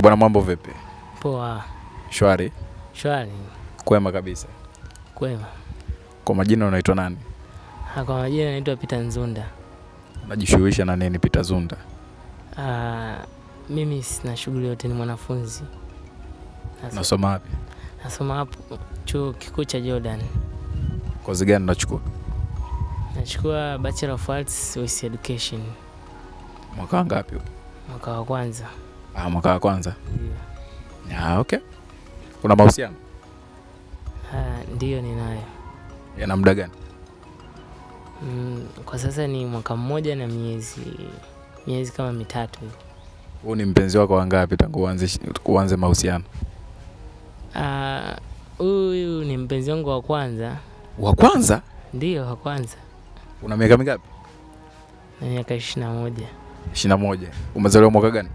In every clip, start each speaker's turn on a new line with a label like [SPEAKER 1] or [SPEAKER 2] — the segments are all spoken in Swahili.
[SPEAKER 1] Bwana, mambo vipi?
[SPEAKER 2] Poa.
[SPEAKER 1] Shwari?
[SPEAKER 2] Shwari.
[SPEAKER 1] Kwema kabisa.
[SPEAKER 2] Kwema.
[SPEAKER 1] Kwa majina unaitwa nani?
[SPEAKER 2] Kwa majina naitwa Peter Nzunda.
[SPEAKER 1] Unajishughulisha na nini Peter Nzunda?
[SPEAKER 2] Mimi sina shughuli yote, ni mwanafunzi.
[SPEAKER 1] Unasoma wapi?
[SPEAKER 2] Nasoma hapo chuo kikuu cha Jordan.
[SPEAKER 1] Kozi gani unachukua?
[SPEAKER 2] Nachukua Bachelor of Arts with Education.
[SPEAKER 1] Mwaka ngapi?
[SPEAKER 2] Mwaka wa kwanza.
[SPEAKER 1] Mwaka wa kwanza?
[SPEAKER 2] Ndio.
[SPEAKER 1] Okay. Una mahusiano?
[SPEAKER 2] Ndio ninayo.
[SPEAKER 1] Yana muda gani?
[SPEAKER 2] Kwa sasa ni mwaka mmoja na miezi kama mitatu.
[SPEAKER 1] Wewe ni mpenzi wako wangapi tangu uanze mahusiano?
[SPEAKER 2] Huyu ni mpenzi wangu wa kwanza.
[SPEAKER 1] Wa kwanza?
[SPEAKER 2] Ndio, wa kwanza.
[SPEAKER 1] Una miaka mingapi?
[SPEAKER 2] Na miaka 21.
[SPEAKER 1] 21. Umezaliwa mwaka gani?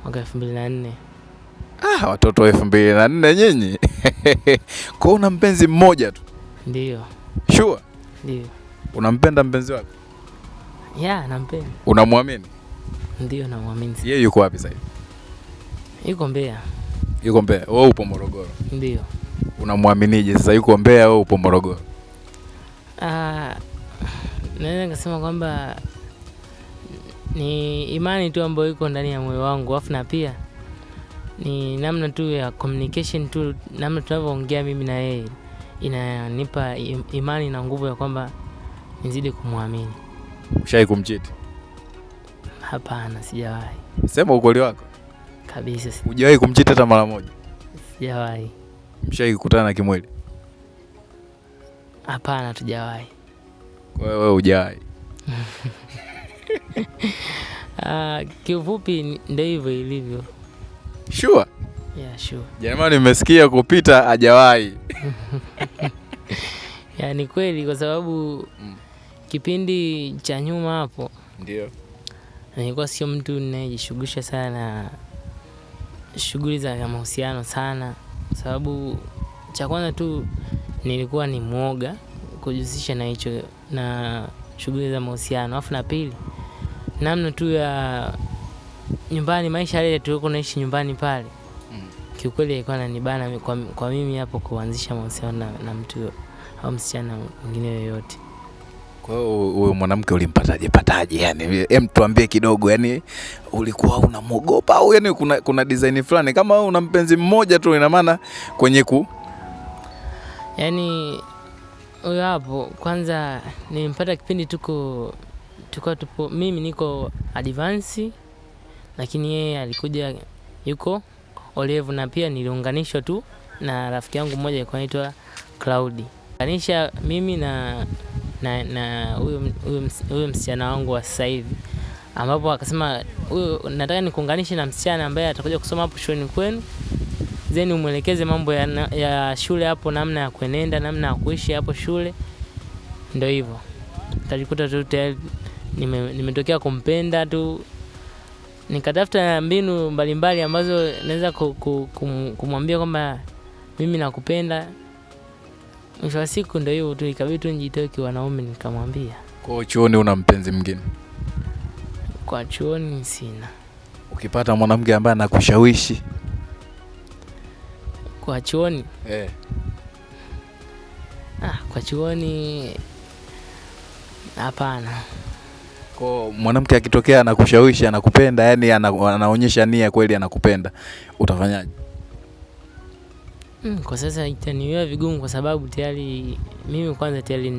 [SPEAKER 2] Mwaka 2004.
[SPEAKER 1] Watoto wa 2004 nyinyi. Kwa una mpenzi mmoja tu?
[SPEAKER 2] Ndio.
[SPEAKER 1] Sure?
[SPEAKER 2] Ndio.
[SPEAKER 1] Unampenda mpenzi wako?
[SPEAKER 2] Yeah, nampenda.
[SPEAKER 1] Unamwamini?
[SPEAKER 2] Ndio, namwamini.
[SPEAKER 1] Yeye yuko wapi sasa?
[SPEAKER 2] Yuko Mbeya.
[SPEAKER 1] Yuko Mbeya. Wewe upo Morogoro?
[SPEAKER 2] Ndio.
[SPEAKER 1] Unamwaminije sasa yuko Mbeya wewe upo Morogoro?
[SPEAKER 2] Naweza kusema kwamba ni imani tu ambayo iko ndani ya moyo wangu, afu na pia ni namna tu ya communication tu, namna tunavyoongea mimi na yeye inanipa imani na nguvu ya kwamba nizidi kumwamini.
[SPEAKER 1] Ushawahi kumchiti?
[SPEAKER 2] Hapana, sijawahi.
[SPEAKER 1] Sema ukweli wako.
[SPEAKER 2] Kabisa.
[SPEAKER 1] Hujawahi kumchiti hata mara moja?
[SPEAKER 2] Sijawahi.
[SPEAKER 1] Mshawahi kukutana na kimwili?
[SPEAKER 2] Hapana, tujawahi.
[SPEAKER 1] Kwa hiyo wewe hujawahi?
[SPEAKER 2] Kiufupi ndio hivyo ilivyo.
[SPEAKER 1] Sure?
[SPEAKER 2] Yeah, sure.
[SPEAKER 1] Jamani, nimesikia kupita hajawahi.
[SPEAKER 2] Yaani kweli, kwa sababu kipindi cha nyuma hapo
[SPEAKER 1] ndio
[SPEAKER 2] nilikuwa sio mtu ninayejishughulisha sana shughuli za mahusiano sana, sababu cha kwanza tu nilikuwa ni muoga kujihusisha na hicho na shughuli za mahusiano, afu na pili namna tu ya nyumbani, maisha yale tulikuwa tunaishi nyumbani pale. Kiukweli ilikuwa inanibana kwa mimi hapo kuanzisha mahusiano na mtu au msichana mwingine yoyote.
[SPEAKER 1] Kwa hiyo huyo mwanamke ulimpataje? Yani tuambie kidogo, yani ulikuwa unamuogopa au yani kuna design fulani kama una mpenzi mmoja tu ina maana kwenye
[SPEAKER 2] yani huyo hapo kwanza nilimpata kipindi tupo mimi niko advance, lakini yeye alikuja yuko olevu, na pia niliunganishwa tu na rafiki yangu mmoja alikuwa anaitwa Cloud. Kanisha mimi na huyo msichana wangu wa sasa hivi, ambapo akasema huyo nataka nikuunganishe na msichana ambaye atakuja kusoma hapo shuleni kwenu, then umuelekeze mambo ya shule hapo, namna ya kuenenda, namna ya kuishi hapo shule. Ndio hivyo. Tajikuta tu tayari nimetokea kumpenda tu. Nikatafuta mbinu mbalimbali ambazo naweza kumwambia kwamba mimi nakupenda. Mwisho wa siku ndio hiyo tu, ikabidi tu nijitoe kwa wanaume nikamwambia.
[SPEAKER 1] Kwa chuoni una mpenzi mwingine?
[SPEAKER 2] Kwa chuoni sina.
[SPEAKER 1] Ukipata mwanamke ambaye anakushawishi
[SPEAKER 2] kwa chuoni? Kwa chuoni hapana.
[SPEAKER 1] Kwa mwanamke akitokea anakushawishi, anakupenda, yani anaonyesha nia kweli anakupenda, utafanyaje?
[SPEAKER 2] Kwa sasa itaniwia vigumu kwa sababu tayari mimi kwanza tayari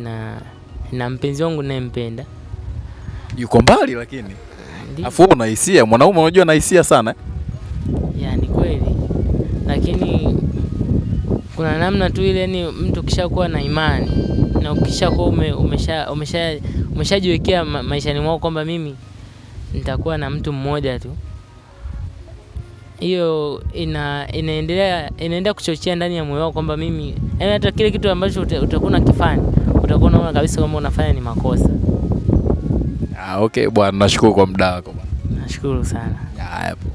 [SPEAKER 2] na mpenzi wangu ninayempenda.
[SPEAKER 1] Yuko mbali lakini. Afu una hisia, mwanaume unajua ana hisia sana.
[SPEAKER 2] Yaani kweli. Lakini kuna namna tu ile, yani mtu kishakuwa na imani na ukishakuwa umeshajiwekea maishani mwako kwamba mimi nitakuwa na mtu mmoja tu, hiyo inaendelea kuchochea ndani ya moyo wako kwamba mimi, yani hata kile kitu ambacho utakuwa unakifanya utakuwa unaona kabisa kwamba unafanya ni makosa.
[SPEAKER 1] Okay bwana, nashukuru kwa muda wako bwana.
[SPEAKER 2] Nashukuru sana.
[SPEAKER 1] Hapo.